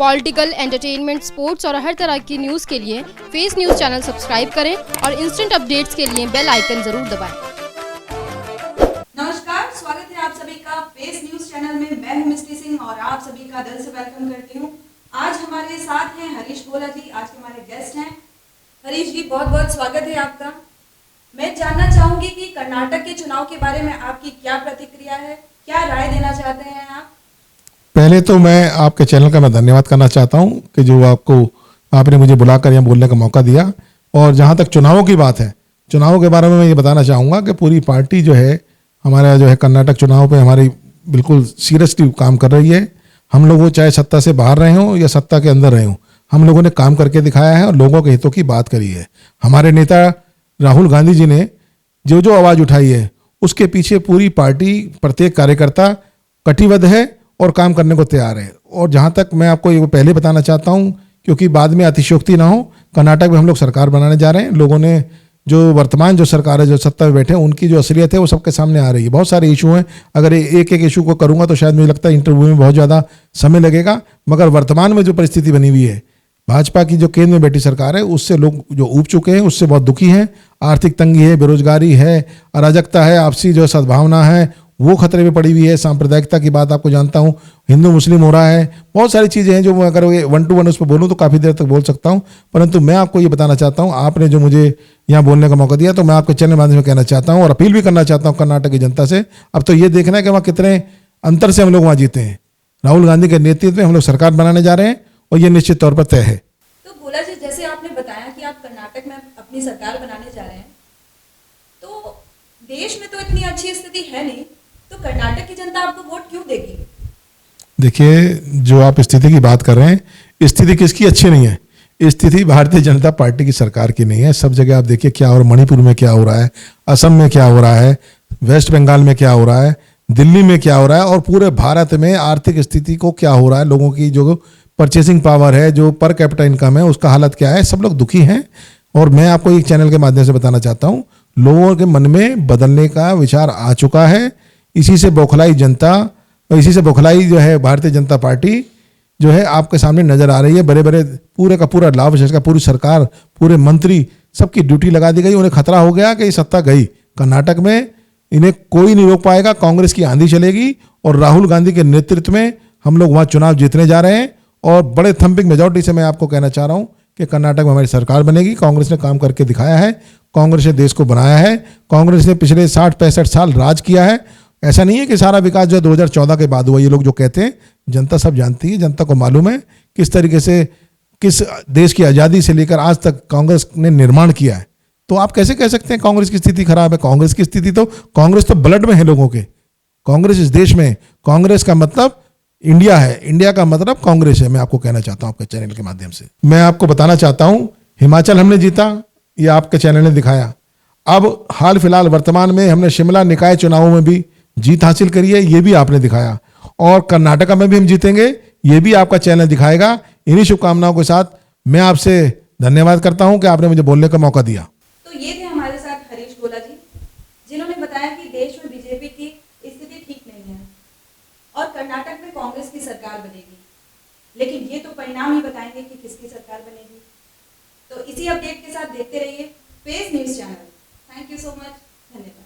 Political, entertainment, sports और हर तरह की न्यूज़ के लिए फेस न्यूज़ चैनल सब्सक्राइब करें और इंस्टेंट अपडेट्स के लिए बेल आइकन जरूर दबाएं। नमस्कार, स्वागत है आप सभी का फेस न्यूज़ चैनल में। मैं हूं मिस्टी सिंह और आप सभी का दिल से वेलकम करती हूं। आज हमारे साथ हैं हरीश गोला जी, आज के हमारे गेस्ट हैं। हरीश जी, बहुत बहुत स्वागत है आपका। मैं जानना चाहूंगी कि कर्नाटक के चुनाव के बारे में आपकी क्या प्रतिक्रिया है, क्या राय देना चाहते हैं आप? पहले तो मैं आपके चैनल का मैं धन्यवाद करना चाहता हूं कि जो आपने मुझे बुलाकर यहाँ बोलने का मौका दिया। और जहाँ तक चुनावों की बात है, चुनावों के बारे में मैं ये बताना चाहूँगा कि पूरी पार्टी जो है हमारा जो है कर्नाटक चुनाव पे हमारी बिल्कुल सीरियसली काम कर रही है। हम लोग वो चाहे सत्ता से बाहर रहे हों या सत्ता के अंदर रहे हों, हम लोगों ने काम करके दिखाया है और लोगों के हितों की बात करी है। हमारे नेता राहुल गांधी जी ने जो जो आवाज़ उठाई है उसके पीछे पूरी पार्टी, प्रत्येक कार्यकर्ता कटिबद्ध है और काम करने को तैयार है। और जहाँ तक मैं आपको ये पहले बताना चाहता हूँ, क्योंकि बाद में अतिशयोक्ति ना हो, कर्नाटक में हम लोग सरकार बनाने जा रहे हैं। लोगों ने जो वर्तमान जो सरकार है, जो सत्ता में बैठे हैं, उनकी जो असलियत है वो सबके सामने आ रही है। बहुत सारे इशू हैं, अगर एक एक इशू को करूँगा तो शायद मुझे लगता है इंटरव्यू में बहुत ज़्यादा समय लगेगा। मगर वर्तमान में जो परिस्थिति बनी हुई है, भाजपा की जो केंद्र में बैठी सरकार है, उससे लोग जो ऊब चुके हैं, उससे बहुत दुखी हैं। आर्थिक तंगी है, बेरोजगारी है, अराजकता है, आपसी जो सद्भावना है वो खतरे में पड़ी हुई है। सांप्रदायिकता की बात आपको जानता हूँ, हिंदू मुस्लिम हो रहा है, बहुत सारी चीज़ें हैं जो मैं अगर 1 to 1 उस पर बोलूँ तो काफ़ी देर तक बोल सकता हूँ। परंतु मैं आपको ये बताना चाहता हूँ, आपने जो मुझे यहाँ बोलने का मौका दिया, तो मैं आपके चैनल माध्यम से कहना चाहता हूँ और अपील भी करना चाहता हूँ कर्नाटक की जनता से। अब तो ये देखना है कि वहाँ कितने अंतर से हम लोग वहाँ जीते हैं। राहुल गांधी के नेतृत्व में हम लोग सरकार बनाने जा रहे हैं और ये निश्चित तौर पर तय है। तो गोला जी, जैसे आपने बताया कि आप कर्नाटक में अपनी सरकार बनाने जा रहे हैं, तो देश में तो इतनी अच्छी स्थिति है नहीं, तो कर्नाटक की जनता आपको वोट क्यों देगी? देखिए, जो आप स्थिति की बात कर रहे हैं, स्थिति किसकी अच्छी नहीं है? स्थिति भारतीय जनता पार्टी की सरकार की नहीं है। सब जगह आप देखिए क्या हो रहा है, मणिपुर में क्या हो रहा है, असम में क्या हो रहा है, वेस्ट बंगाल में क्या हो रहा है, दिल्ली में क्या हो रहा है, और पूरे भारत में आर्थिक स्थिति को क्या हो रहा है, लोगों की जो परचेसिंग पावर है, जो पर कैपिटा इनकम है, उसका हालत क्या है। सब लोग दुखी हैं। और मैं आपको एक चैनल के माध्यम से बताना चाहता हूँ, लोगों के मन में बदलने का विचार आ चुका है। इसी से बौखलाई जनता और इसी से बौखलाई जो है भारतीय जनता पार्टी जो है आपके सामने नजर आ रही है। बड़े बड़े पूरे का पूरा लाभ का पूरी सरकार, पूरे मंत्री, सबकी ड्यूटी लगा दी गई। उन्हें खतरा हो गया कि ये सत्ता गई, कर्नाटक में इन्हें कोई नहीं रोक पाएगा, कांग्रेस की आंधी चलेगी। और राहुल गांधी के नेतृत्व में हम लोग वहाँ चुनाव जीतने जा रहे हैं। और बड़े थम्पिंग मेजॉरिटी से मैं आपको कहना चाह रहा हूँ कि कर्नाटक में हमारी सरकार बनेगी। कांग्रेस ने काम करके दिखाया है, कांग्रेस ने देश को बनाया है, कांग्रेस ने पिछले 60-65 साल राज किया है। ऐसा नहीं है कि सारा विकास जो 2014 के बाद हुआ। ये लोग जो कहते हैं, जनता सब जानती है, जनता को मालूम है किस तरीके से, किस देश की आज़ादी से लेकर आज तक कांग्रेस ने निर्माण किया है। तो आप कैसे कह सकते हैं कांग्रेस की स्थिति खराब है? कांग्रेस की स्थिति तो, कांग्रेस तो ब्लड में है लोगों के। कांग्रेस इस देश में, कांग्रेस का मतलब इंडिया है, इंडिया का मतलब कांग्रेस है। मैं आपको कहना चाहता हूं आपके चैनल के माध्यम से। मैं आपको बताना चाहता हूं, हिमाचल हमने जीता, ये आपके चैनल ने दिखाया। अब हाल फिलहाल वर्तमान में हमने शिमला निकाय चुनावों में भी जीत हासिल करी है, ये भी आपने दिखाया। और कर्नाटक में भी हम जीतेंगे, ये भी आपका चैनल दिखाएगा। इन्हीं शुभकामनाओं के साथ मैं आपसे धन्यवाद करता हूं कि आपने मुझे बोलने का मौका दिया। तो ये थे हमारे साथ हरीश गोला जी, जिन्होंने बताया कि देश में बीजेपी की स्थिति ठीक नहीं है और कर्नाटक में कांग्रेस की सरकार बनेगी। लेकिन ये तो परिणाम ही बताएंगे कि किसकी सरकार बनेगी। तो इसी अपडेट के साथ देखते रहिए face news channel. Thank you so much, धन्यवाद।